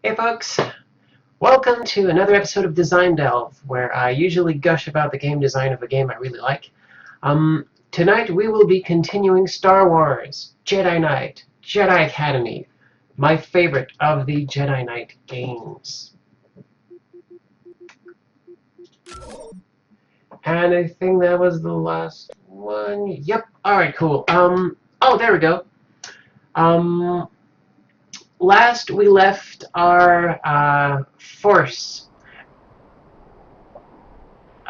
Hey folks, welcome to another episode of Design Delve, where I usually gush about the game design of a game I really like. Tonight we will be continuing Star Wars, Jedi Knight, Jedi Academy, my favorite of the Jedi Knight games. And I think that was the last one. Yep, alright, cool. Oh, there we go. Last we left our Force.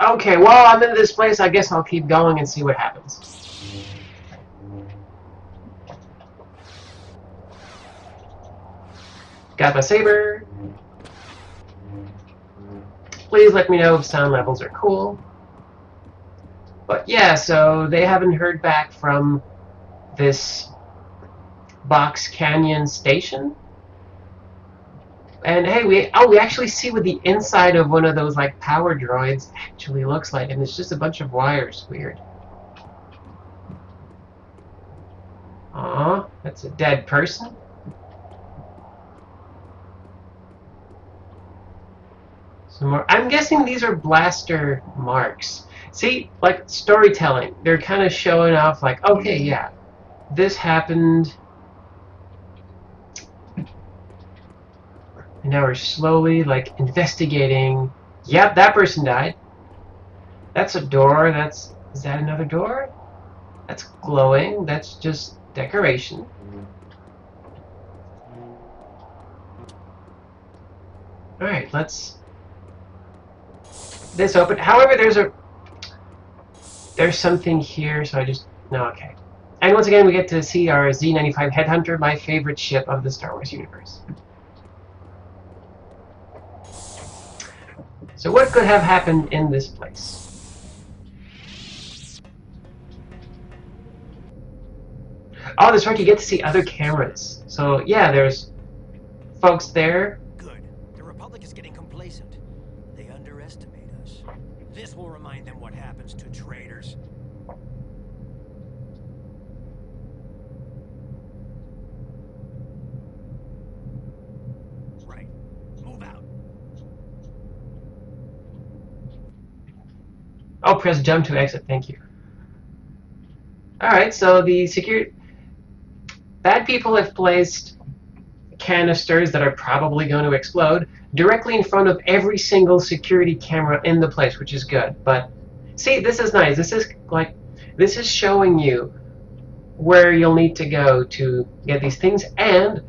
Okay, well, I'm in this place. I guess I'll keep going and see what happens. Got my saber. Please let me know if sound levels are cool. But yeah, so they haven't heard back from this Box Canyon station. And hey, we actually see what the inside of one of those like power droids actually looks like, and it's just a bunch of wires. Weird. Aw, that's a dead person. Some more. I'm guessing these are blaster marks. See, like storytelling, they're kind of showing off like, okay, yeah, this happened. And now we're slowly like investigating. Yep, that person died. That's a door. Is that another door? That's glowing. That's just decoration. Alright, let's this open. However, there's something here, so no, okay. And once again we get to see our Z-95 Headhunter, my favorite ship of the Star Wars universe. So what could have happened in this place? Oh, that's right, you get to see other cameras. So yeah, there's folks there. Good. The Republic is getting complacent. They underestimate us. This will remind them what happens to traitors. Right. Move out. Oh, press jump to exit, thank you. Alright, so the bad people have placed canisters that are probably going to explode directly in front of every single security camera in the place, which is good. But see, this is nice. This is showing you where you'll need to go to get these things, and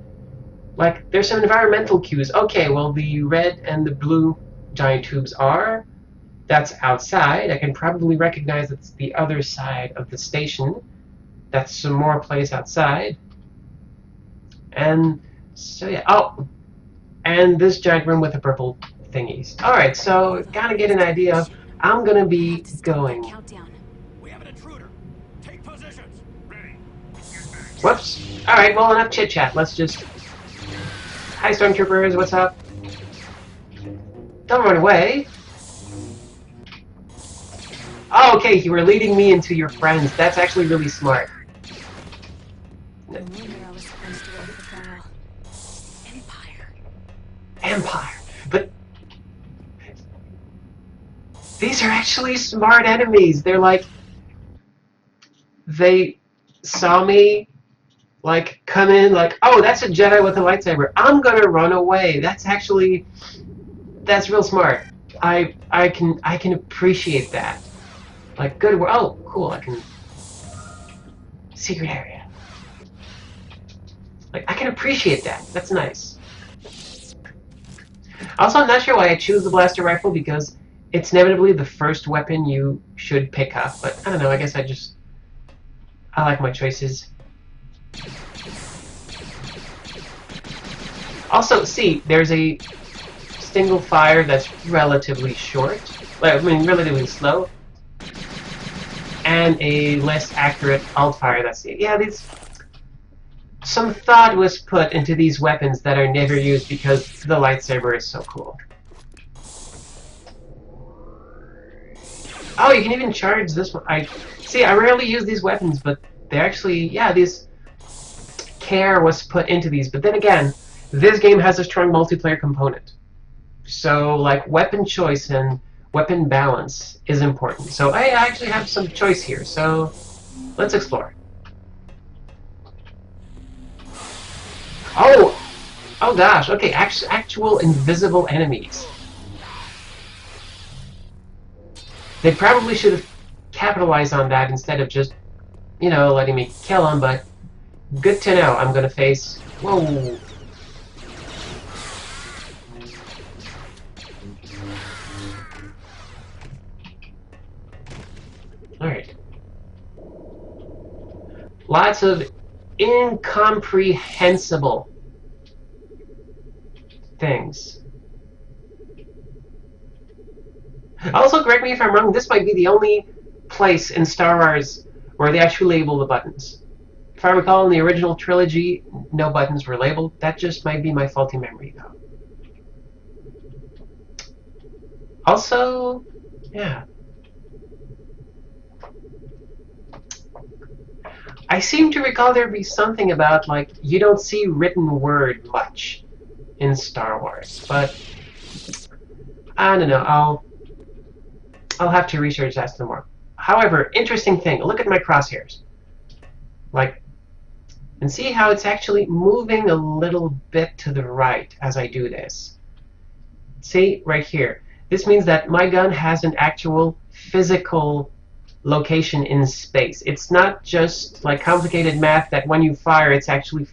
like there's some environmental cues. Okay, well the red and the blue giant tubes that's outside. I can probably recognize it's the other side of the station. That's some more place outside. And so yeah, oh, and this giant room with the purple thingies. Alright, so gotta get an idea of, I'm gonna be going. We have an intruder. Take positions. Ready. Whoops. Alright, well, enough chit chat. Let's just. Hi, Stormtroopers, what's up? Don't run away. Oh, okay, you were leading me into your friends. That's actually really smart. Empire. But these are actually smart enemies. They're like, they saw me like come in like, oh, that's a Jedi with a lightsaber. I'm gonna run away. That's real smart. I can appreciate that. Like good work. Oh, cool. I can secret area. Like I can appreciate that. That's nice. Also, I'm not sure why I choose the blaster rifle, because it's inevitably the first weapon you should pick up, but I don't know, I guess I like my choices. Also, see, there's a single fire that's relatively short, I mean, relatively slow, and a less accurate alt fire that's, yeah, some thought was put into these weapons that are never used because the lightsaber is so cool. Oh, you can even charge this one. I rarely use these weapons, but they're actually, yeah, this care was put into these. But then again, this game has a strong multiplayer component. So, like, weapon choice and weapon balance is important. So I actually have some choice here, so let's explore. Oh! Oh gosh, okay, actual invisible enemies. They probably should have capitalized on that instead of just, you know, letting me kill them, but good to know. I'm gonna face... Whoa! Alright. Lots of incomprehensible things. Also, correct me if I'm wrong, this might be the only place in Star Wars where they actually label the buttons. If I recall, in the original trilogy, no buttons were labeled. That just might be my faulty memory, though. Also, yeah. I seem to recall there be something about, like, you don't see written word much in Star Wars, but I don't know. I'll have to research that some more. However, interesting thing. Look at my crosshairs. Like, and see how it's actually moving a little bit to the right as I do this. See, right here. This means that my gun has an actual physical location in space. It's not just like complicated math that when you fire, it's actually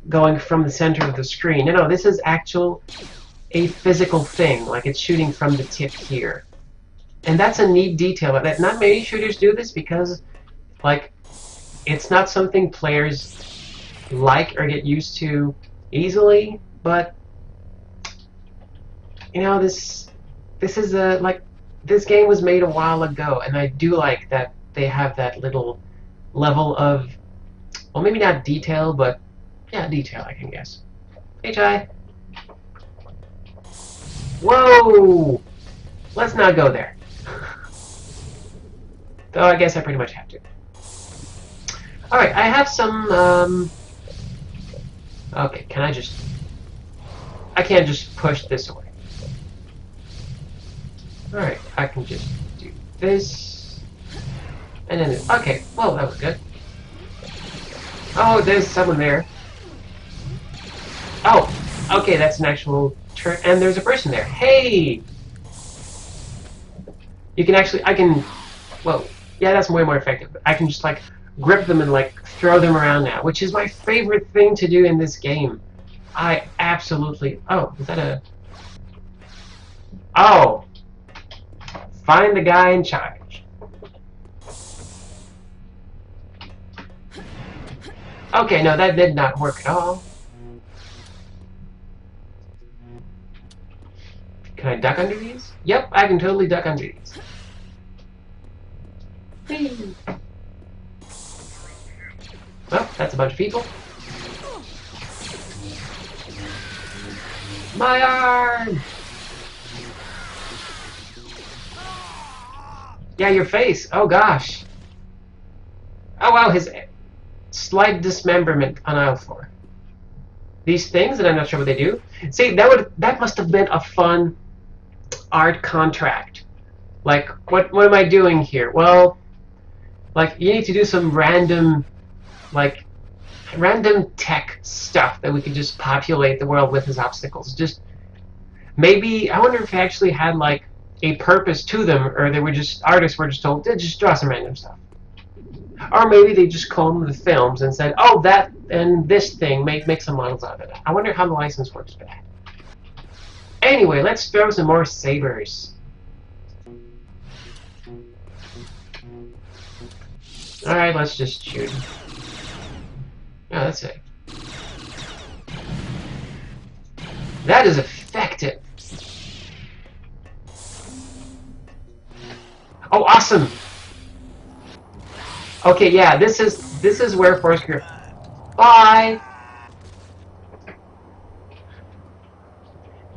going from the center of the screen. No, this is a physical thing, like it's shooting from the tip here. And that's a neat detail. That not many shooters do this because, like, it's not something players like or get used to easily. But you know, this is this game was made a while ago, and I do like that they have that little level of, well, maybe not detail, but yeah, detail, I can guess. Hey, Jai. Whoa! Let's not go there. Though I guess I pretty much have to. Alright, I have some, okay, can I just... I can't just push this away. Alright, I can just do this. And then... Okay, well, that was good. Oh, there's someone there. Oh, okay, that's an actual turn. And there's a person there. Hey! You can actually... I can... Whoa. Yeah, that's way more effective. I can just, like, grip them and, like, throw them around now, which is my favorite thing to do in this game. I absolutely... Oh, is that a... Oh! Find the guy in charge. Okay, no, that did not work at all. Can I duck under these? Yep, I can totally duck under these. Whee. Well, that's a bunch of people. My arm! Yeah, your face. Oh gosh. Oh wow, his slight dismemberment on aisle 4. These things, and I'm not sure what they do. See, that must have been a fun art contract. Like, what am I doing here? Well, like, you need to do some random, like, random tech stuff that we could just populate the world with as obstacles. Just maybe, I wonder if they actually had, like, a purpose to them, or they were just, artists were just told, just draw some random stuff. Or maybe they just combed the films and said, oh, that and this thing, make some models out of it. I wonder how the license works for that. Anyway, let's throw some more sabers. Alright, let's just shoot. Yeah, that's it. That is effective. Oh, awesome! Okay, yeah, this is where Force Grip. Bye.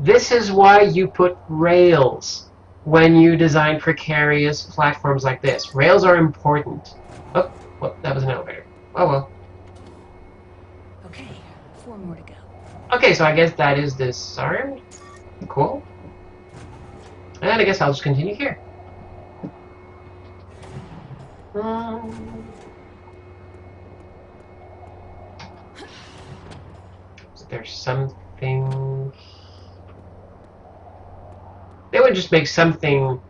This is why you put rails when you design precarious platforms like this. Rails are important. Oh, well, that was an elevator. Oh well. Okay, 4 more to go. Okay, so I guess that is disarmed. Cool. And I guess I'll just continue here. Is there something... They would just make something...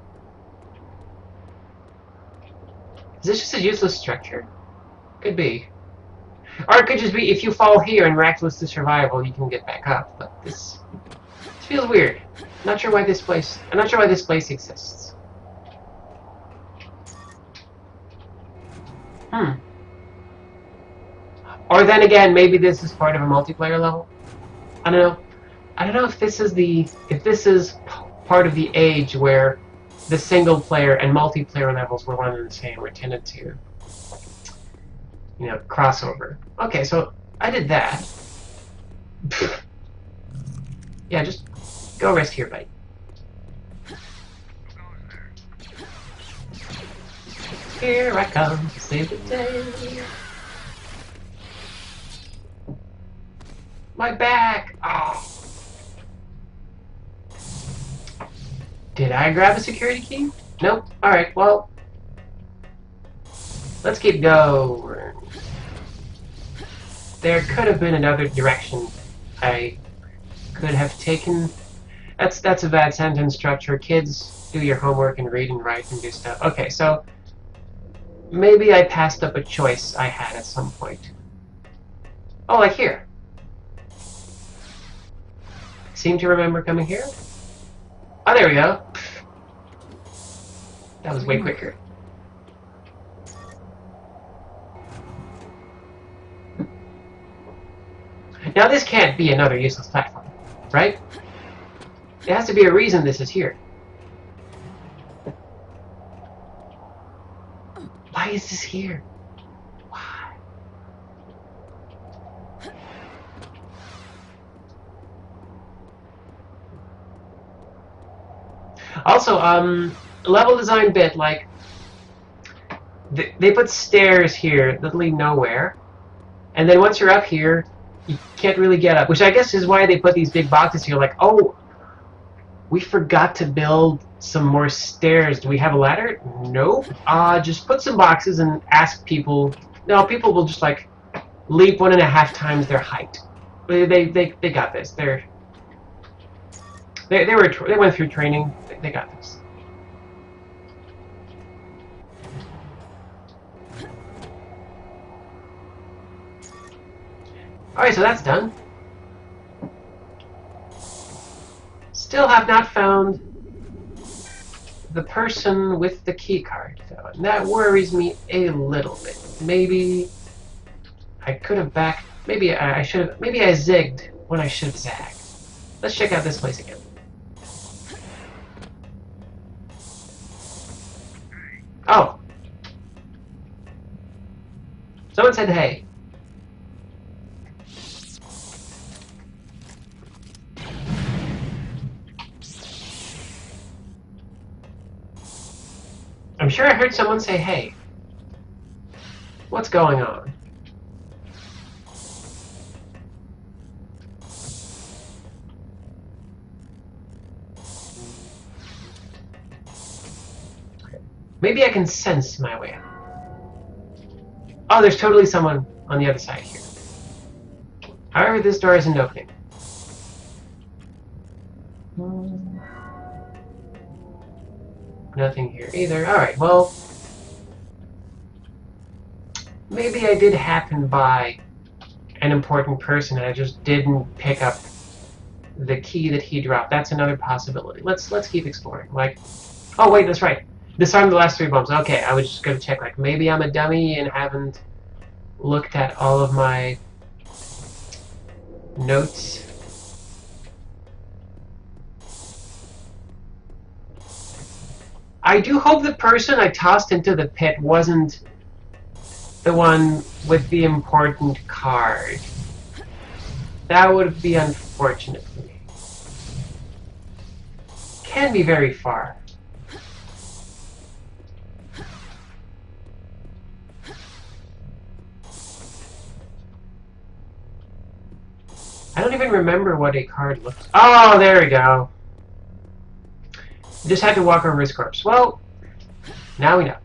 Is this just a useless structure? Could be. Or it could just be if you fall here and reckless to survival, you can get back up. But this feels weird. Not sure why this place. I'm not sure why this place exists. Or then again, maybe this is part of a multiplayer level. I don't know. I don't know if this is part of the age where the single player and multiplayer levels were one and the same, or tended to, you know, crossover. Okay, so I did that. Yeah, just go rest here, buddy. Here I come to save the day. My back! Oh. Did I grab a security key? Nope. Alright, well. Let's keep going. There could have been another direction I could have taken. That's a bad sentence structure. Kids, do your homework and read and write and do stuff. Okay, so maybe I passed up a choice I had at some point. Oh, like here. Seem to remember coming here. Oh, there we go. That was way quicker. Now this can't be another useless platform, right? There has to be a reason this is here. Why is this here? Why? Also, level design bit, like, they put stairs here that lead nowhere, and then once you're up here, you can't really get up, which I guess is why they put these big boxes here, like, oh, we forgot to build some more stairs. Do we have a ladder? Nope. Just put some boxes and ask people. No, people will just, like, leap 1.5 times their height. They got this. They went through training. They got this. Alright, so that's done. Still have not found the person with the key card, though, and that worries me a little bit. Maybe I could have backed. Maybe I should have. Maybe I zigged when I should have zagged. Let's check out this place again. Oh, someone said hey. I'm sure I heard someone say hey. What's going on? Maybe I can sense my way out. Oh, there's totally someone on the other side here. However, this door isn't opening. Nothing here either. Alright, well, maybe I did happen by an important person and I just didn't pick up the key that he dropped. That's another possibility. Let's keep exploring. Like, oh wait, that's right. Disarm the last 3 bombs. Okay, I was just gonna check, like, maybe I'm a dummy and haven't looked at all of my notes. I do hope the person I tossed into the pit wasn't the one with the important card. That would be unfortunate for me. Can be very far. I don't even remember what a card looks. Oh, there we go. Just had to walk over his corpse. Well, now we know.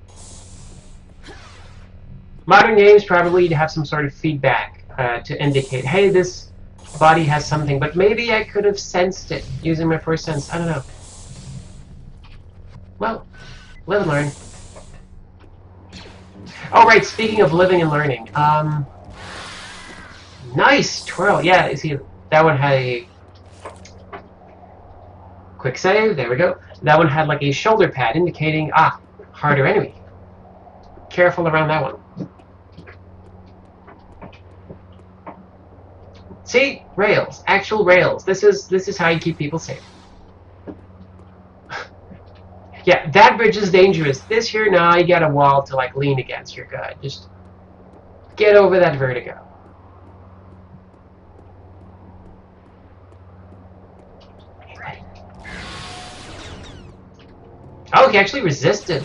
Modern games probably have some sort of feedback to indicate, hey, this body has something, but maybe I could have sensed it using my first sense. I don't know. Well, live and learn. Oh, right, speaking of living and learning. Nice twirl. Yeah, see, that one had a quick save. There we go. That one had like a shoulder pad indicating, harder enemy. Careful around that one. See, rails, actual rails. This is how you keep people safe. Yeah, that bridge is dangerous. This here, nah, you got a wall to like lean against. You're good. Just get over that vertigo. Oh, he actually resisted.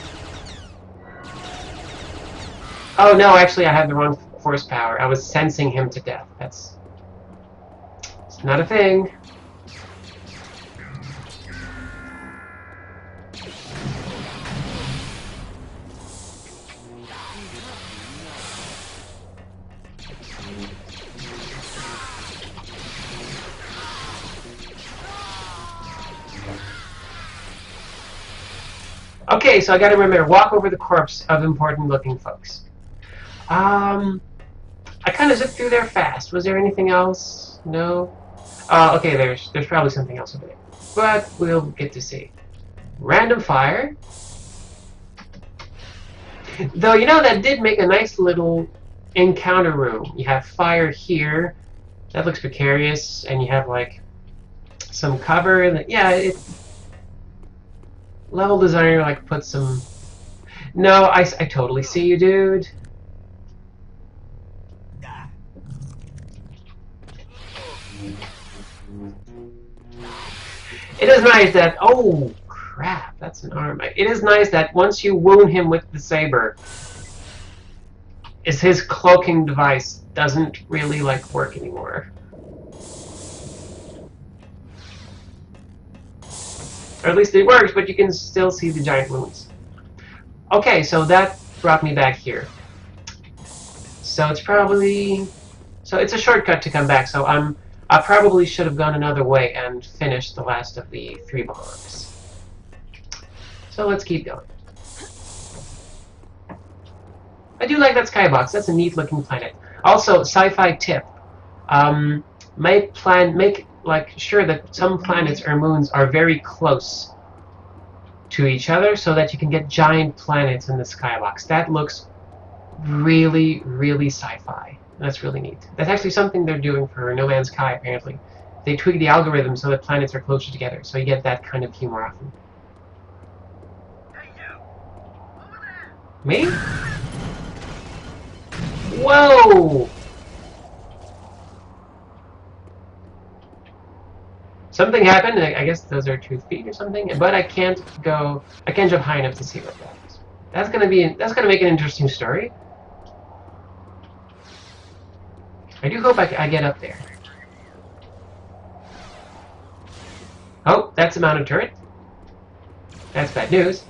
Oh no, actually I had the wrong force power. I was sensing him to death. It's not a thing. Okay, so I gotta remember, walk over the corpse of important looking folks. I kind of zipped through there fast. Was there anything else? No? Okay, there's probably something else over there. But we'll get to see. Random fire. Though, you know, that did make a nice little encounter room. You have fire here. That looks precarious. And you have, like, some cover. Yeah, level designer, like, put some... No, I totally see you, dude. It is nice that... Oh, crap. That's an arm. It is nice that once you wound him with the saber, his cloaking device doesn't really, like, work anymore. Or at least it works, but you can still see the giant wounds. Okay, so that brought me back here. So it's probably... So it's a shortcut to come back, so I probably should have gone another way and finished the last of the 3 bombs. So let's keep going. I do like that skybox. That's a neat looking planet. Also, sci-fi tip. Make like sure that some planets or moons are very close to each other so that you can get giant planets in the skybox. That looks really, really sci-fi. That's really neat. That's actually something they're doing for No Man's Sky, apparently. They tweak the algorithm so that planets are closer together, so you get that kind of humor often. Hey, you! Over there! Me? Whoa! Something happened. I guess those are 2 feet or something. But I can't jump high enough to see what that is. That's gonna make an interesting story. I do hope I get up there. Oh, that's a mounted turret. That's bad news.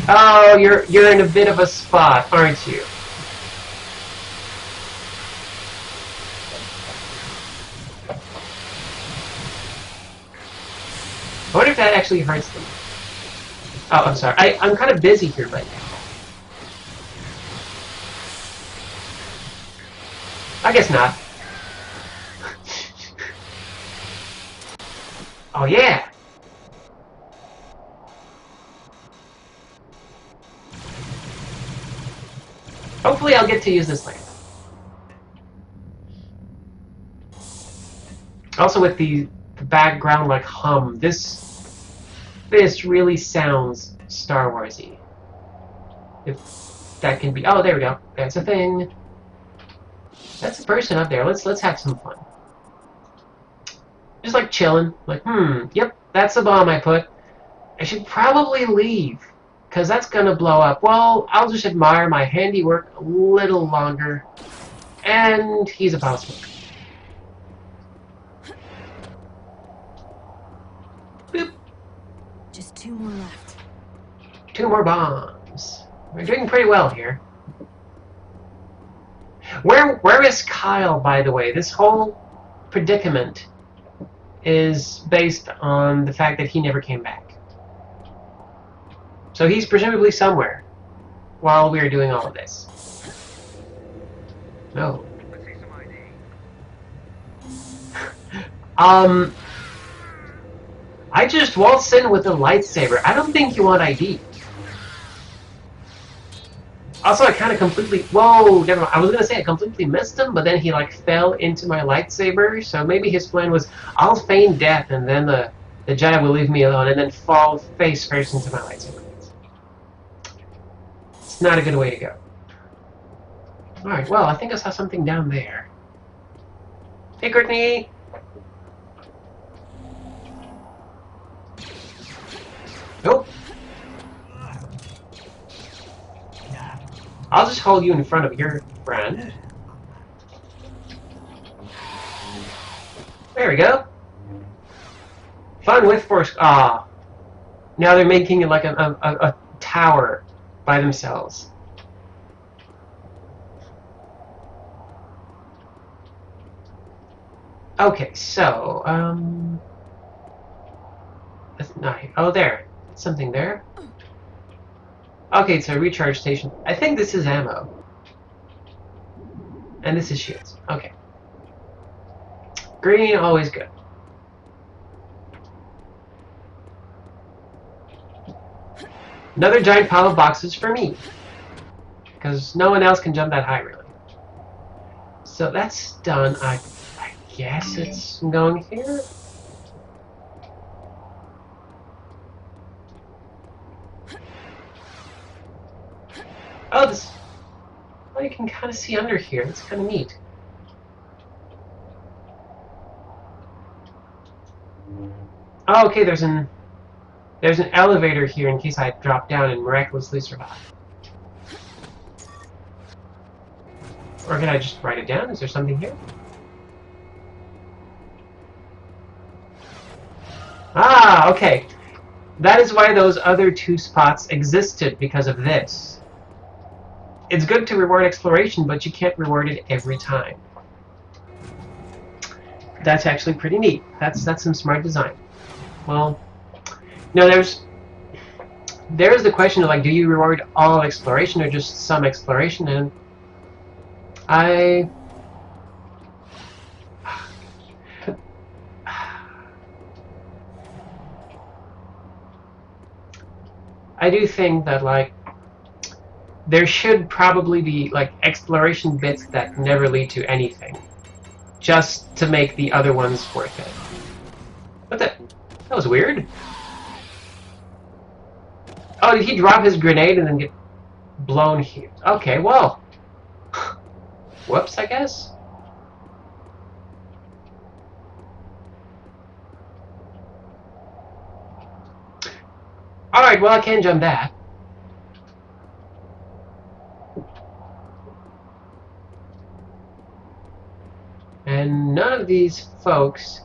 Oh, you're in a bit of a spot, aren't you? I wonder if that actually hurts them. Oh, I'm sorry. I'm kind of busy here right now. I guess not. Oh, yeah! Hopefully I'll get to use this later. Also with the background like hum, this really sounds Star Wars-y. If that can be... Oh, there we go. That's a thing. That's a person up there. Let's have some fun. Just like chilling. Like, yep, that's a bomb I put. I should probably leave, because that's gonna blow up. Well, I'll just admire my handiwork a little longer. And he's a pile of smoke. Boop. Just 2 more left. 2 more bombs. We're doing pretty well here. Where is Kyle, by the way? This whole predicament is based on the fact that he never came back. So he's presumably somewhere while we are doing all of this. No. Let's see some ID. I just waltzed in with a lightsaber. I don't think you want ID. Also, I kind of completely... Whoa, never mind. I was going to say I completely missed him, but then he, like, fell into my lightsaber. So maybe his plan was, I'll feign death, and then the Jedi will leave me alone, and then fall face first into my lightsaber. It's not a good way to go. Alright, well, I think I saw something down there. Hey, Courtney! Nope. I'll just hold you in front of your friend. There we go. Fun with force. Ah. Now they're making it like a tower by themselves. Okay, so that's not here. Oh, there. Something there. Okay, it's a recharge station. I think this is ammo. And this is shields. Okay. Green, always good. Another giant pile of boxes for me. Because no one else can jump that high, really. So that's done. I guess it's going here. Oh, this... Well, you can kind of see under here. It's kind of neat. Oh, okay, there's an elevator here in case I drop down and miraculously survive. Or can I just write it down? Is there something here? Ah, okay. That is why those other 2 spots existed, because of this. It's good to reward exploration, but you can't reward it every time. That's actually pretty neat. That's some smart design. Well, no, there's the question of, like, do you reward all exploration or just some exploration? And I do think that, like, there should probably be, like, exploration bits that never lead to anything, just to make the other ones worth it. What the? That was weird. Oh, did he drop his grenade and then get blown here? Okay, well. Whoops, I guess. Alright, well, I can jump that. And none of these folks...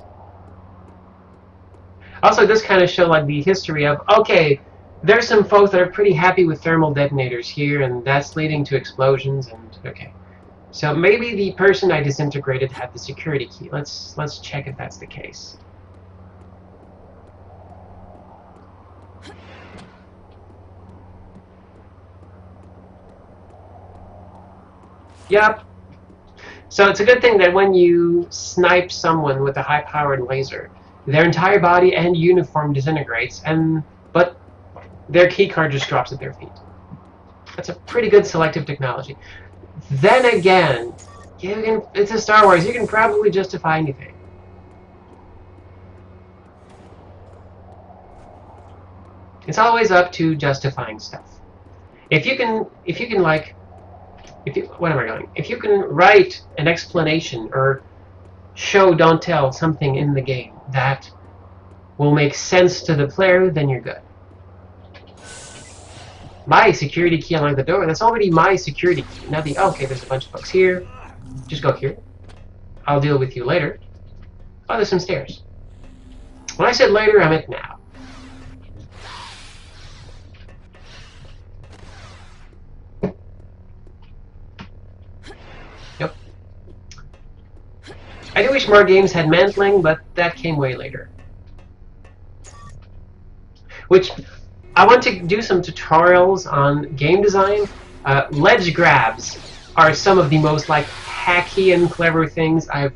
Also, this kind of show, like, the history of, okay, there's some folks that are pretty happy with thermal detonators here, and that's leading to explosions, and okay. So maybe the person I disintegrated had the security key. Let's check if that's the case. Yep. So it's a good thing that when you snipe someone with a high-powered laser, their entire body and uniform disintegrates, but their keycard just drops at their feet. That's a pretty good selective technology. Then again, it's a Star Wars. You can probably justify anything. It's always up to justifying stuff. If you can write an explanation or show, don't tell something in the game that will make sense to the player, then you're good. My security key unlocked the door. That's already my security key. Now okay, there's a bunch of books here. Just go here. I'll deal with you later. Oh, there's some stairs. When I said later, I meant now. Yep. I do wish more games had mantling, but that came way later. Which, I want to do some tutorials on game design. Ledge grabs are some of the most like hacky and clever things I've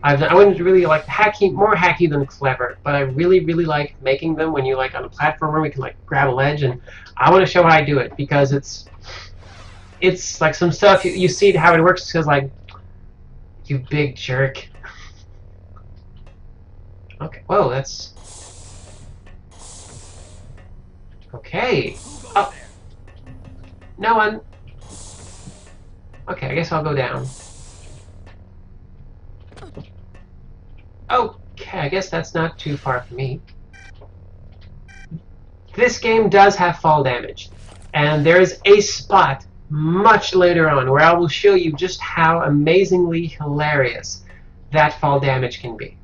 done. I wouldn't really like more hacky than clever, but I really like making them when you like on a platformer we can like grab a ledge, and I want to show how I do it because it's like some stuff you see how it works because like you big jerk. Okay, whoa, that's okay. Oh, no one. Okay, I guess I'll go down. Okay, I guess that's not too far from me. This game does have fall damage, and there is a spot much later on where I will show you just how amazingly hilarious that fall damage can be.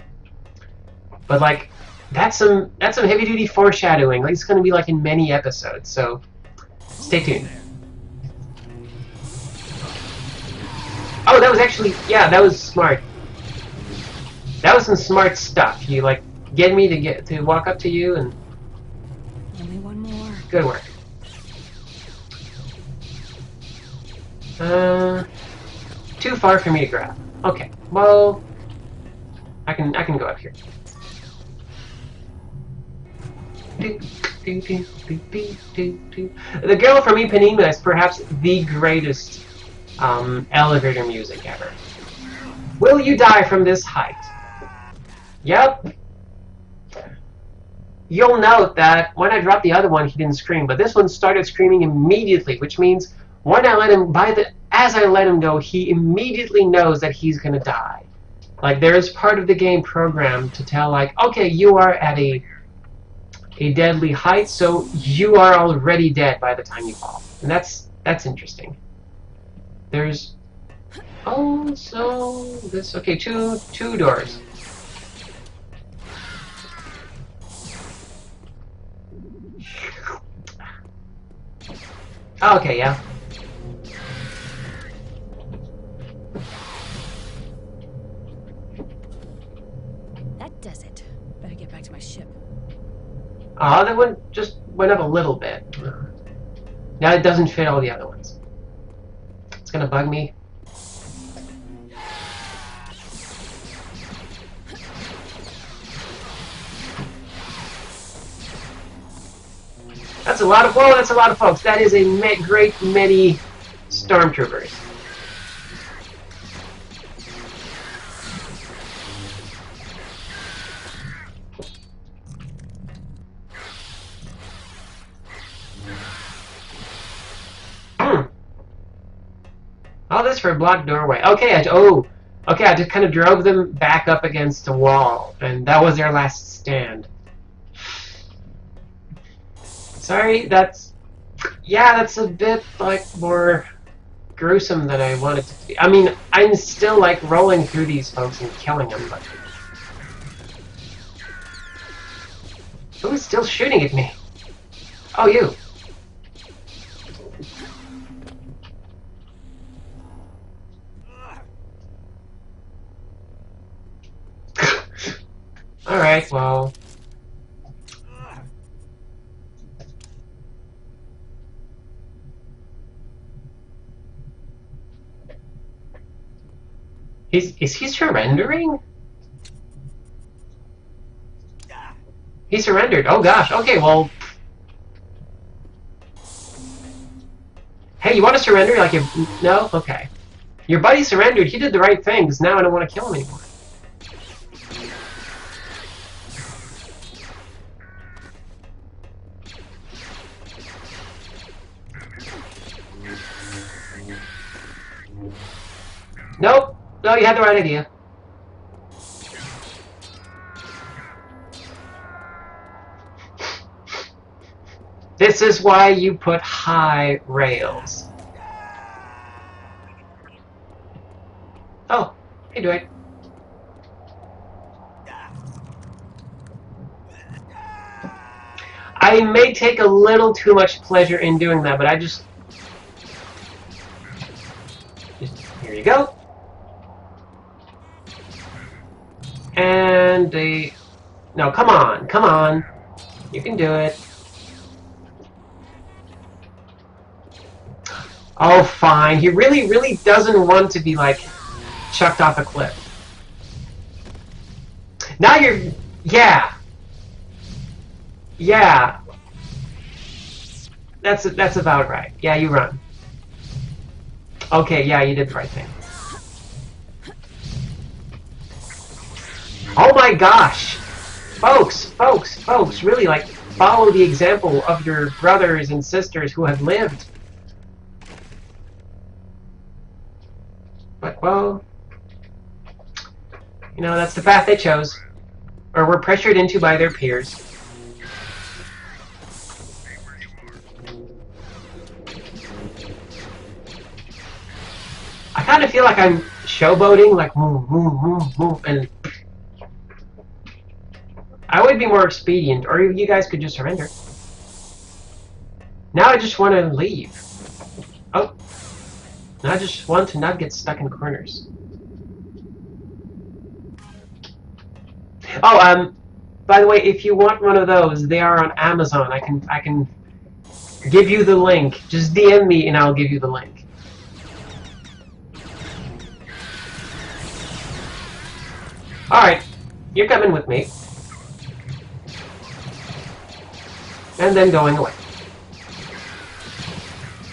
But like, that's some heavy-duty foreshadowing. Like, it's going to be like in many episodes, so stay tuned. Oh, that was actually, yeah, that was smart. That was some smart stuff. You like get me to walk up to you, and Only one more. good work. Too far for me to grab. Okay, well, I can go up here. The Girl from Ipanema is perhaps the greatest elevator music ever. Will you die from this height? Yep. You'll note that when I dropped the other one, he didn't scream, but this one started screaming immediately, which means when I let him, as I let him go, he immediately knows that he's gonna die. Like, there is part of the game programmed to tell, like, okay, you are at a deadly height, so you are already dead by the time you fall, and that's interesting. There's also this. Okay, two doors. Okay, yeah. That does it. Better get back to my ship. That one just went up a little bit. Now it doesn't fit all the other ones. It's gonna bug me. That's a lot of, whoa, that's a lot of folks. That is a great many stormtroopers. All this for a blocked doorway. Okay, okay, I just kind of drove them back up against a wall, and that was their last stand. Sorry, that's a bit like more gruesome than I wanted to be. I mean, I'm still like rolling through these folks and killing them, but who's still shooting at me? Oh, you. Alright, well. Is he surrendering? He surrendered. Oh gosh. Okay, well. Hey, you want to surrender? Like, no? Okay. Your buddy surrendered. He did the right thing, because now I don't want to kill him anymore. Nope. No, you had the right idea. This is why you put high rails. Oh, hey, Dwight. I may take a little too much pleasure in doing that, but just here you go. And no, come on, come on. You can do it. Oh, fine. He really, really doesn't want to be, like, chucked off a cliff. Now you're... Yeah. Yeah. That's about right. Yeah, you run. Okay, yeah, you did the right thing. Oh my gosh! Folks, really, like, follow the example of your brothers and sisters who have lived. But, well, you know, that's the path they chose. Or were pressured into by their peers. I kind of feel like I'm showboating, like, move, and I would be more expedient, or you guys could just surrender. Now I just want to leave. Oh. Now I just want to not get stuck in corners. Oh, by the way, if you want one of those, they are on Amazon. I can give you the link. Just DM me and I'll give you the link. Alright, you're coming with me. And then going away.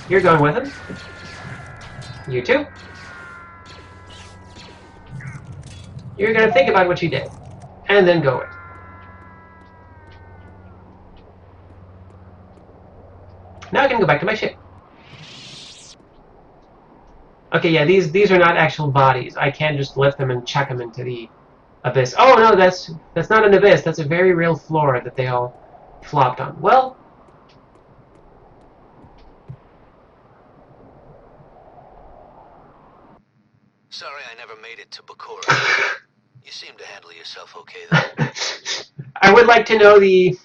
You're going with him. You too. You're gonna think about what you did. And then go away. Now I can go back to my ship. Okay, yeah, these are not actual bodies. I can't just lift them and chuck them into the abyss. Oh no, that's not an abyss. That's a very real floor that they all flopped on. Well, sorry I never made it to Bakura. You seem to handle yourself okay, though. I would like to know the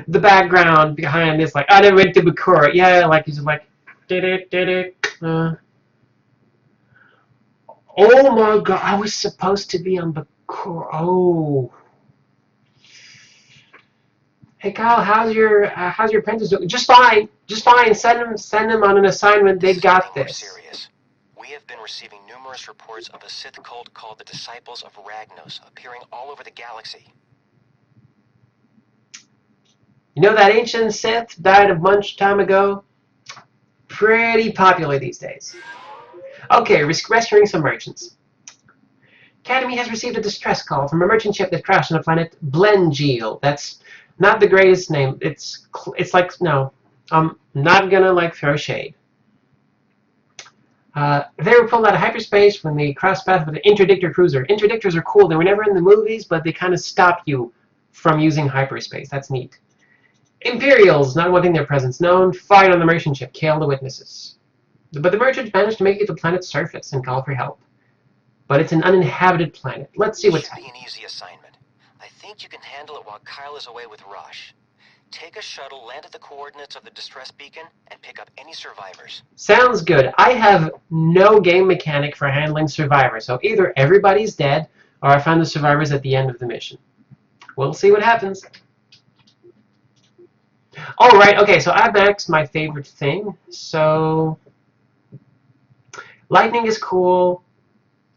background behind this. Like, I never went to Bakura. Yeah, like he's like, did it. Oh my god, I was supposed to be on Bakura. Oh. Hey Kyle, how's your apprentice doing? Just fine. Send them on an assignment. They got this. Serious. We have been receiving numerous reports of a Sith cult called the Disciples of Ragnos appearing all over the galaxy. You know that ancient Sith died a bunch of time ago? Pretty popular these days. Okay, rescuing some merchants. Academy has received a distress call from a merchant ship that crashed on the planet Blengeel. That's not the greatest name. It's like, no, I'm not gonna like throw shade. They were pulled out of hyperspace when they crossed paths with an interdictor cruiser. Interdictors are cool. They were never in the movies, but they kind of stop you from using hyperspace. That's neat. Imperials, not wanting their presence known, fired on the merchant ship, killed the witnesses. But the merchants managed to make it to the planet's surface and call for help. But it's an uninhabited planet. Let's see what's happening. Should be an easy assignment. I think you can handle it while Kyle is away with Rush. Take a shuttle, land at the coordinates of the distress beacon, and pick up any survivors. Sounds good. I have no game mechanic for handling survivors, so either everybody's dead, or I find the survivors at the end of the mission. We'll see what happens. Alright, okay, so I maxed my favorite thing. So lightning is cool.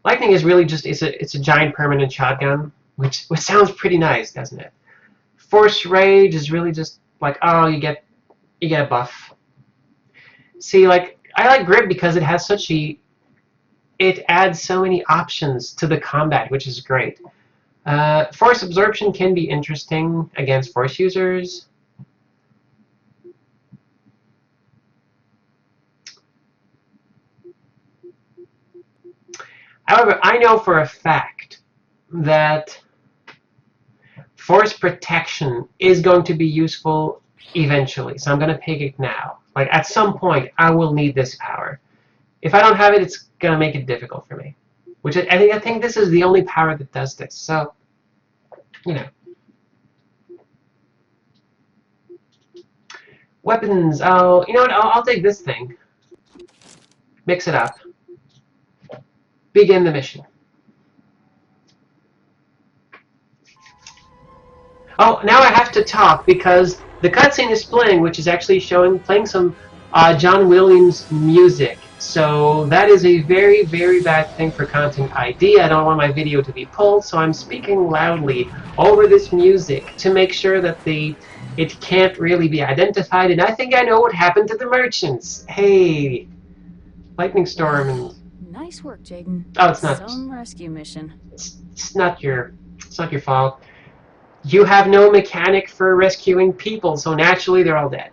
Lightning is really just it's a giant permanent shotgun, which sounds pretty nice, doesn't it? Force Rage is really just like, oh, you get a buff. See, like, I like Grip because it has it adds so many options to the combat, which is great. Force Absorption can be interesting against Force users. However, I know for a fact that Force Protection is going to be useful eventually, so I'm going to pick it now. Like, at some point, I will need this power. if I don't have it, it's gonna make it difficult for me. Which I think this is the only power that does this. So, you know. Weapons. Oh, you know what? I'll take this thing. Mix it up. Begin the mission. Oh, now I have to talk because the cutscene is playing, which is actually playing some John Williams music. So that is a very, very bad thing for Content ID. I don't want my video to be pulled, so I'm speaking loudly over this music to make sure that it can't really be identified. And I think I know what happened to the merchants. Hey, lightning storm and Nice work, Jaden. oh, it's not. Some rescue mission. It's not your fault. You have no mechanic for rescuing people, so naturally they're all dead.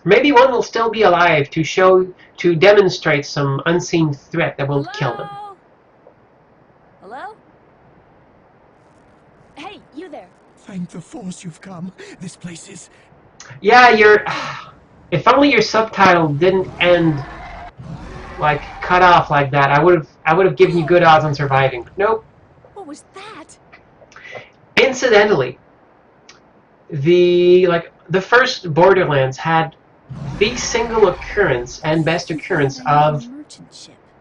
Maybe one will still be alive to demonstrate some unseen threat that will kill them. Hello? Hey, you there. Thank the Force you've come. This place is... Yeah, if only your subtitle didn't end like cut off like that, I would have given you good odds on surviving. Nope. What was that? Incidentally, the first Borderlands had the single occurrence and best occurrence of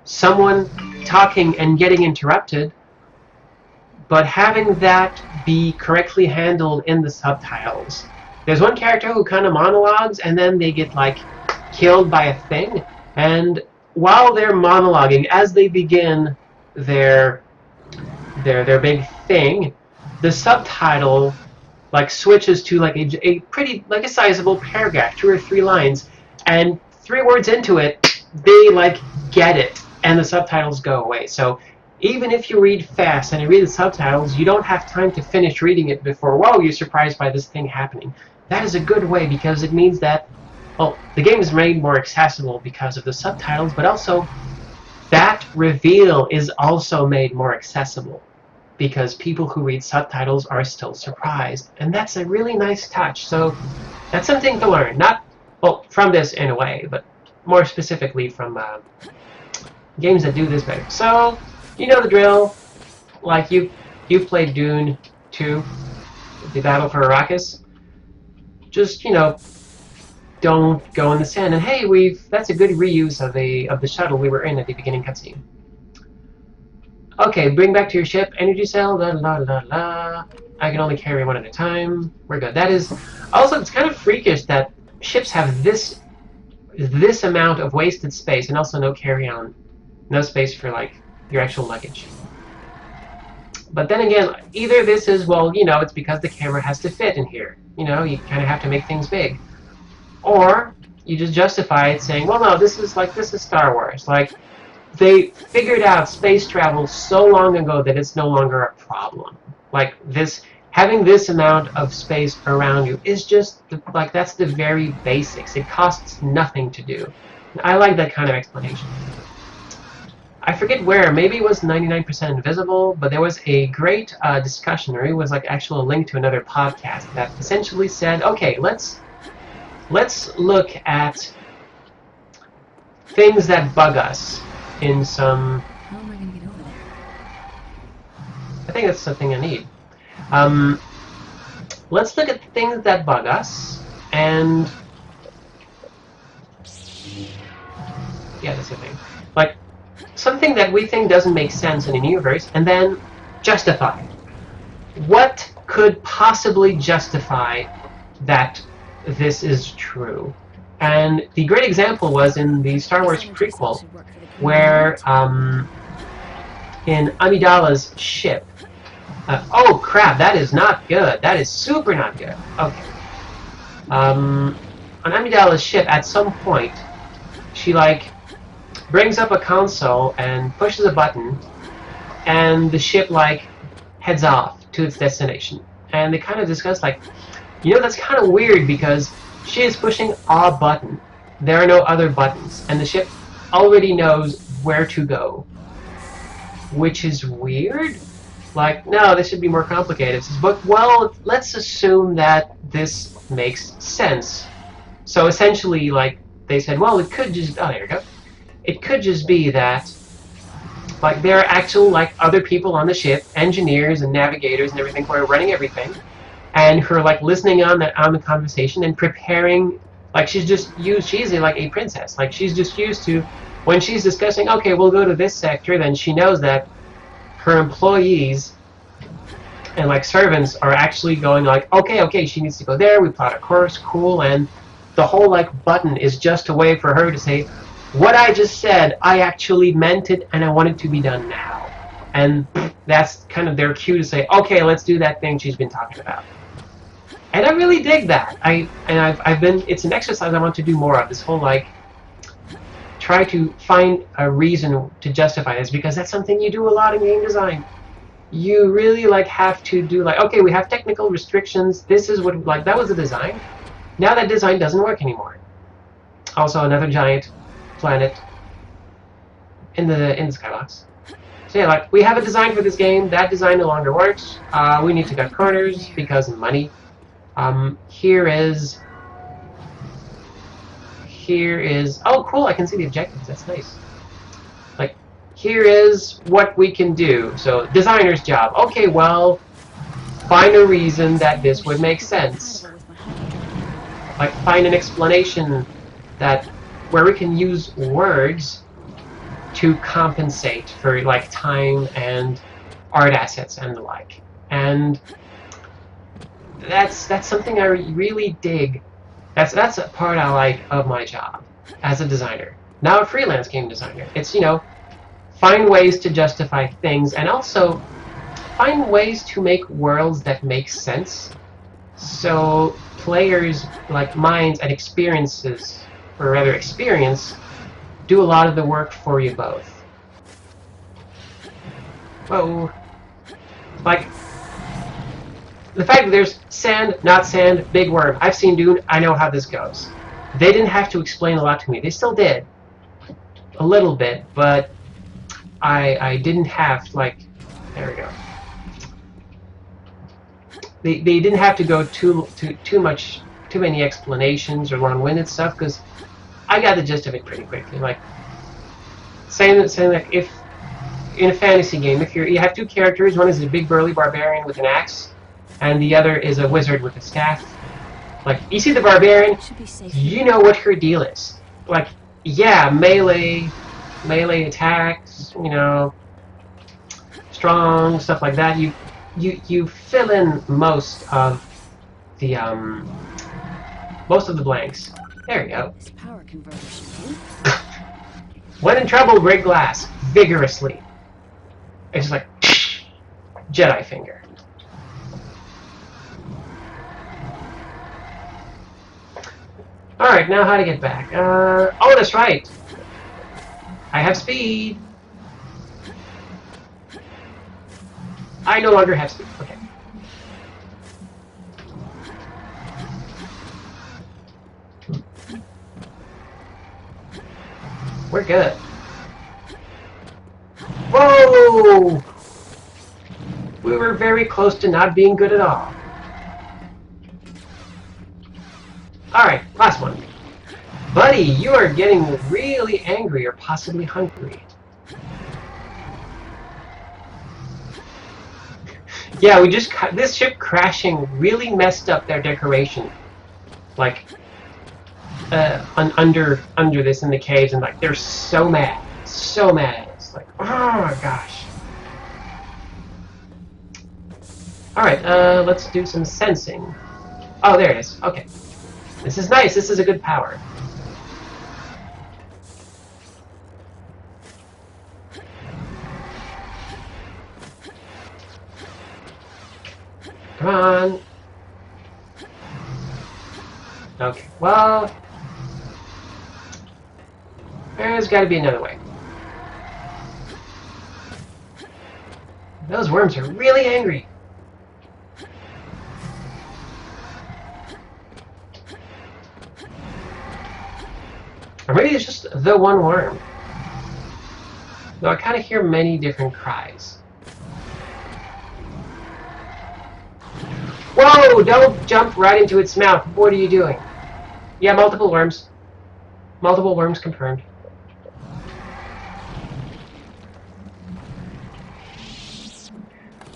someone talking and getting interrupted, but having that be correctly handled in the subtitles. There's one character who kind of monologues and then they get like killed by a thing, and while they're monologuing, as they begin their big thing, the subtitle like switches to like a pretty like a sizable paragraph, 2 or 3 lines, and 3 words into it, they like get it, and the subtitles go away. So even if you read fast and you read the subtitles, you don't have time to finish reading it before, whoa, you're surprised by this thing happening. That is a good way because it means that, well, the game is made more accessible because of the subtitles, but also that reveal is also made more accessible because people who read subtitles are still surprised. And that's a really nice touch. So that's something to learn. Not, well, from this in a way, but more specifically from games that do this better. So, you know the drill. Like, you've played Dune 2, the Battle for Arrakis. Just, you know, don't go in the sand. And hey, that's a good reuse of the shuttle we were in at the beginning cutscene. Okay, bring back to your ship, energy cell, la la la la. I can only carry one at a time. We're good. That is also, it's kind of freakish that ships have this amount of wasted space and also no carry-on, no space for like your actual luggage. But then again, either this is, well, you know, it's because the camera has to fit in here. You know, you kind of have to make things big. Or you just justify it saying, well, no, this is Star Wars. Like, they figured out space travel so long ago that it's no longer a problem. Like, having this amount of space around you is just, like, that's the very basics. It costs nothing to do. I like that kind of explanation. I forget where, maybe it was 99% Invisible, but there was a great discussion, or it was like actual link to another podcast that essentially said, okay, let's look at things that bug us in some... How am I gonna get over there? I think that's something I need. Let's look at things that bug us, and... yeah, that's the thing. Like, something that we think doesn't make sense in a universe, and then justify. What could possibly justify that this is true? And the great example was in the Star Wars prequel, where in Amidala's ship. Oh crap! That is not good. That is super not good. Okay. On Amidala's ship, at some point, she like brings up a console and pushes a button, and the ship like heads off to its destination. And they kind of discuss like, you know, that's kind of weird because she is pushing a button. There are no other buttons, and the ship already knows where to go, which is weird. Like, no, this should be more complicated. But well, let's assume that this makes sense. So essentially, like, they said, well, it could just, oh, there you go. It could just be that, like, there are actual, like, other people on the ship, engineers and navigators and everything, who are running everything, and who are, like, listening on the conversation and preparing, like, she's like a princess. Like, she's just used to, when she's discussing, okay, we'll go to this sector, then she knows that her employees and, like, servants are actually going, like, okay, she needs to go there, we plot a course, cool, and the whole, like, button is just a way for her to say, what I just said, I actually meant it, and I want it to be done now. And that's kind of their cue to say, okay, let's do that thing she's been talking about. And I really dig that. It's an exercise I want to do more of, this whole, like, try to find a reason to justify this, because that's something you do a lot in game design. You really, like, have to do, like, okay, we have technical restrictions, this is what, like, that was the design. Now that design doesn't work anymore. Also, another giant planet in the skybox. So yeah, like, we have a design for this game, that design no longer works, we need to cut corners because of money. Here is, oh cool, I can see the objectives, that's nice. Like, here is what we can do. So, designer's job. Okay, well, find a reason that this would make sense. Like, find an explanation that, where we can use words to compensate for, like, time and art assets and the like. And that's something I really dig. That's a part I like of my job as a designer. Now a freelance game designer. It's, you know, find ways to justify things, and also find ways to make worlds that make sense, so players, like, minds and experiences, or rather experience, do a lot of the work for you both. Whoa. Like, the fact that there's sand, not sand, big worm. I've seen Dune, I know how this goes. They didn't have to explain a lot to me. They still did. A little bit, but I didn't have, like, there we go. They didn't have to go too many explanations or long-winded stuff, because I got the gist of it pretty quickly. Like, saying like, if in a fantasy game, if you have two characters, one is a big burly barbarian with an axe, and the other is a wizard with a staff. Like, you see the barbarian, you know what her deal is. Like, yeah, melee attacks, you know, strong, stuff like that. You fill in most of the blanks. There you go. This power converter should do. When in trouble, break glass vigorously. It's just like Jedi finger. All right, now how to get back? Oh, that's right. I have speed. I no longer have speed. Okay. We're good. Whoa! We were very close to not being good at all. Alright, last one. Buddy, you are getting really angry or possibly hungry. Yeah, we just this ship crashing really messed up their decoration. Like, under this in the caves, and, like, they're so mad. So mad. It's like, oh my gosh. Alright, let's do some sensing. Oh, there it is. Okay. This is nice. This is a good power. Come on. Okay, well, there's got to be another way. Those worms are really angry. Or maybe it's just the one worm. Though I kind of hear many different cries. Whoa! Don't jump right into its mouth. What are you doing? Yeah, multiple worms. Multiple worms confirmed.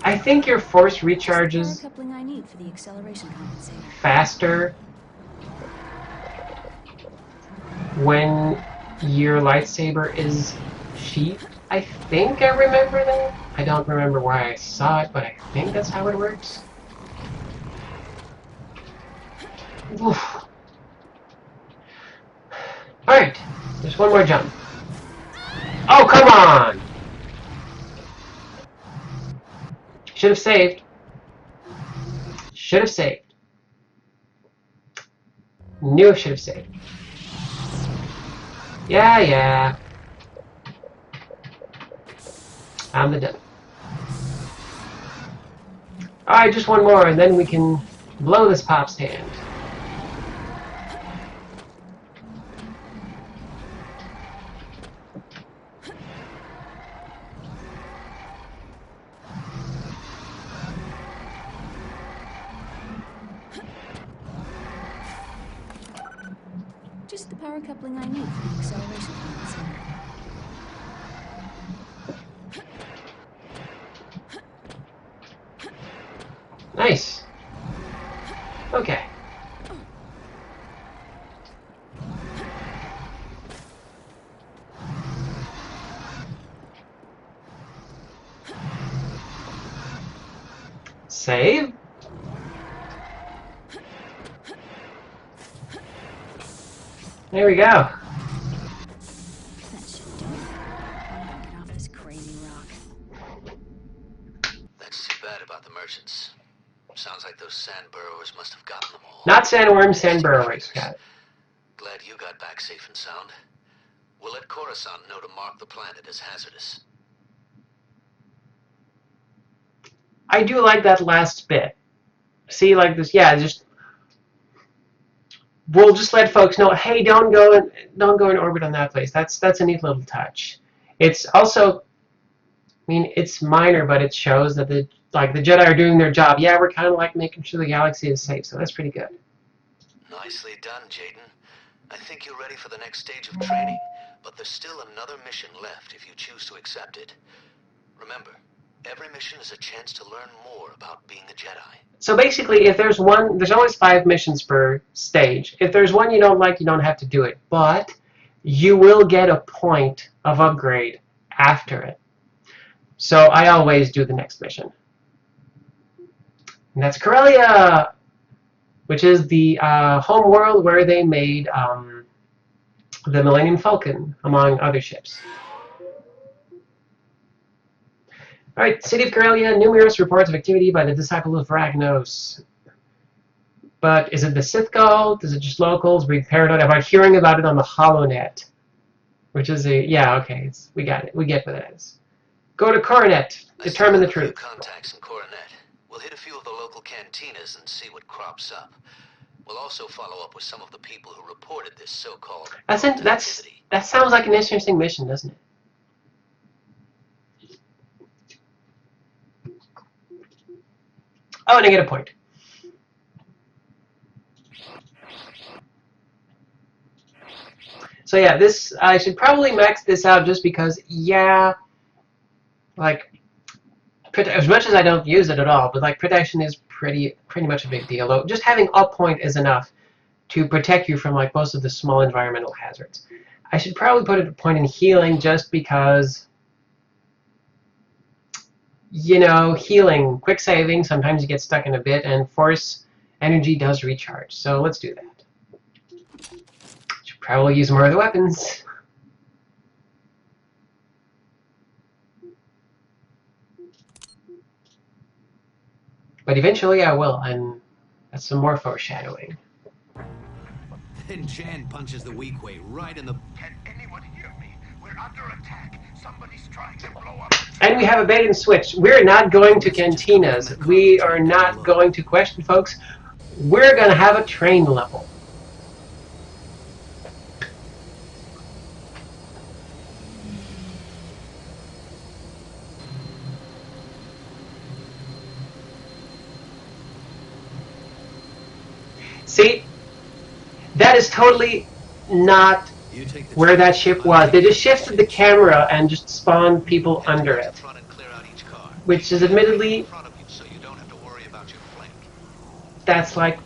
I think your force Just the power recharges coupling I need for the acceleration compensator. faster when your lightsaber is sheathed. I think I remember that. I don't remember why I saw it, but I think that's how it works. Oof. Alright, there's one more jump. Oh, come on! Should have saved. Should have saved. Knew I should have saved. Yeah, yeah. I'm the devil. Alright, just one more, and then we can blow this pop stand. Just the power coupling I need for the acceleration compensator. Nice. Okay. Save. There we go. That should do it. Now get off this crazy rock. That's too bad about the merchants. Sounds like those sand burrowers must have gotten them all. Not sandworms, sand burrowers. Got it. Glad you got back safe and sound. We'll let Coruscant know to mark the planet as hazardous. I do like that last bit. See, like this, yeah, just we'll just let folks know, hey, don't go in orbit on that place. That's a neat little touch. It's also, I mean, it's minor, but it shows that the Jedi are doing their job. Yeah, we're kind of like making sure the galaxy is safe, so that's pretty good. Nicely done, Jaden. I think you're ready for the next stage of training, but there's still another mission left if you choose to accept it. Remember, every mission is a chance to learn more about being a Jedi. So basically, if there's one, there's always 5 missions per stage. If there's one you don't like, you don't have to do it. But you will get a point of upgrade after it. So I always do the next mission. And that's Corellia, which is the home world where they made the Millennium Falcon, among other ships. Alright, City of Corellia, numerous reports of activity by the Disciple of Ragnos. But is it the Sith cult? Is it just locals? We paranoid about hearing about it on the HoloNet. Which is a, yeah, okay, we got it. We get what it is. Go to Coronet, determine the truth. Contacts in Coronet. We'll hit a few of the local cantinas and see what crops up. We'll also follow up with some of the people who reported this so-called activity. That sounds like an interesting mission, doesn't it? Oh, and I get a point. So yeah, this I should probably max this out just because, yeah, like as much as I don't use it at all, but like protection is pretty much a big deal. Just having a point is enough to protect you from like most of the small environmental hazards. I should probably put a point in healing just because, you know, healing, quick saving, sometimes you get stuck in a bit, and force energy does recharge. So let's do that. Should probably use more of the weapons. But eventually I will, and that's some more foreshadowing. Then Chan punches the weak way right in the... Can anyone hear me? We're under attack. Somebody's trying to blow up. And we have a bait and switch. We're not going to cantinas. We are not going to question folks. We're going to have a train level. See, that is totally not You take the where train, that ship I'll was. take They the just shifted the advantage. camera and just spawned people Head under towards the it, front and clear out each car. which is Get everything in admittedly, front of you so you don't have to worry about your flank. that's like,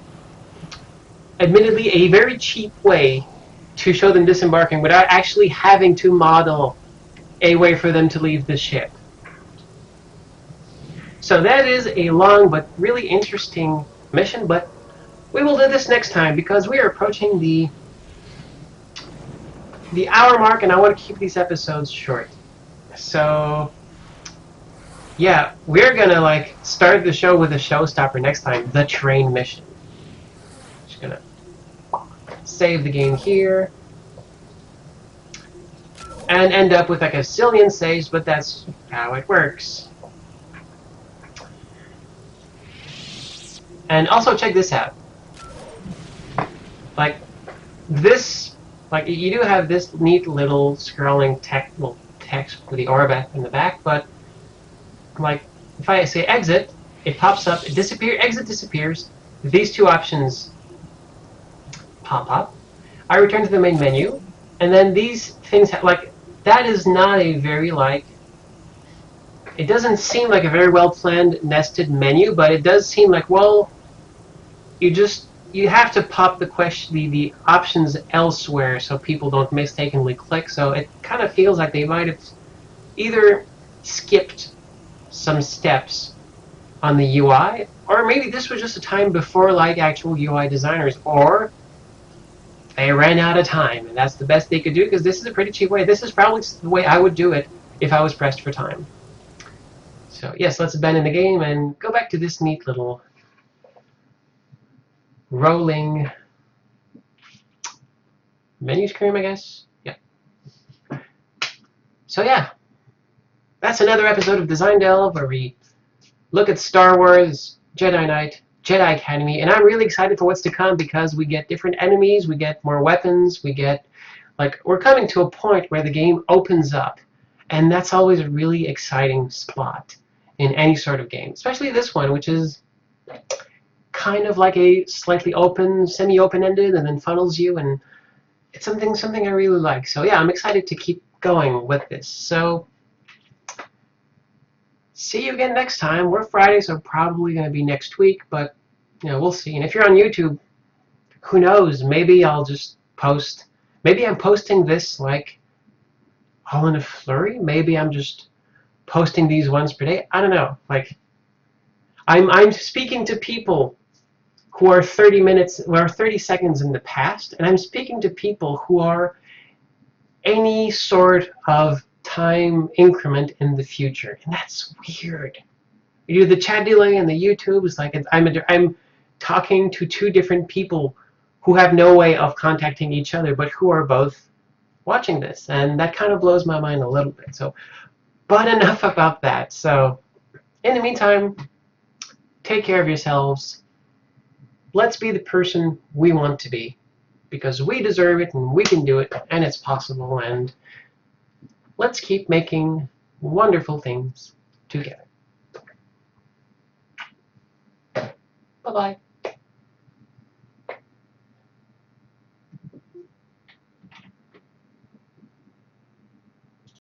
admittedly a very cheap way to show them disembarking without actually having to model a way for them to leave the ship. So that is a long but really interesting mission, but we will do this next time because we are approaching the hour mark and I want to keep these episodes short. So yeah, we're gonna like start the show with a showstopper next time, the train mission. Just gonna save the game here and end up with like a zillion saves, but that's how it works. And also check this out. Like this, like you do have this neat little scrolling text with the orbit in the back, but like if I say exit, it pops up, it disappears, exit disappears. These two options pop up. I return to the main menu, and then these things like that is not a very like. It doesn't seem like a very well planned nested menu, but it does seem like well, you have to pop the options elsewhere so people don't mistakenly click. So it kind of feels like they might have either skipped some steps on the UI, or maybe this was just a time before like actual UI designers, or they ran out of time, and that's the best they could do because this is a pretty cheap way. This is probably the way I would do it if I was pressed for time. So yes, let's abandon the game and go back to this neat little rolling menu screen, I guess. Yeah. So yeah, that's another episode of Design Delve where we look at Star Wars, Jedi Knight, Jedi Academy, and I'm really excited for what's to come because we get different enemies, we get more weapons, we get like we're coming to a point where the game opens up, and that's always a really exciting spot in any sort of game, especially this one, which is kind of like a slightly open, semi-open-ended, and then funnels you, and it's something I really like. So yeah, I'm excited to keep going with this. So see you again next time. We're Fridays are probably going to be next week, but you know we'll see. And if you're on YouTube, who knows? Maybe I'll just post. Maybe I'm posting this like all in a flurry. Maybe I'm just posting these once per day. I don't know. Like I'm speaking to people who are 30 minutes or 30 seconds in the past, and I'm speaking to people who are any sort of time increment in the future, and that's weird. You do the chat delay and the YouTube is like I'm talking to two different people who have no way of contacting each other, but who are both watching this, and that kind of blows my mind a little bit. So, but enough about that. So, in the meantime, take care of yourselves. Let's be the person we want to be because we deserve it and we can do it and it's possible, and let's keep making wonderful things together. Bye-bye.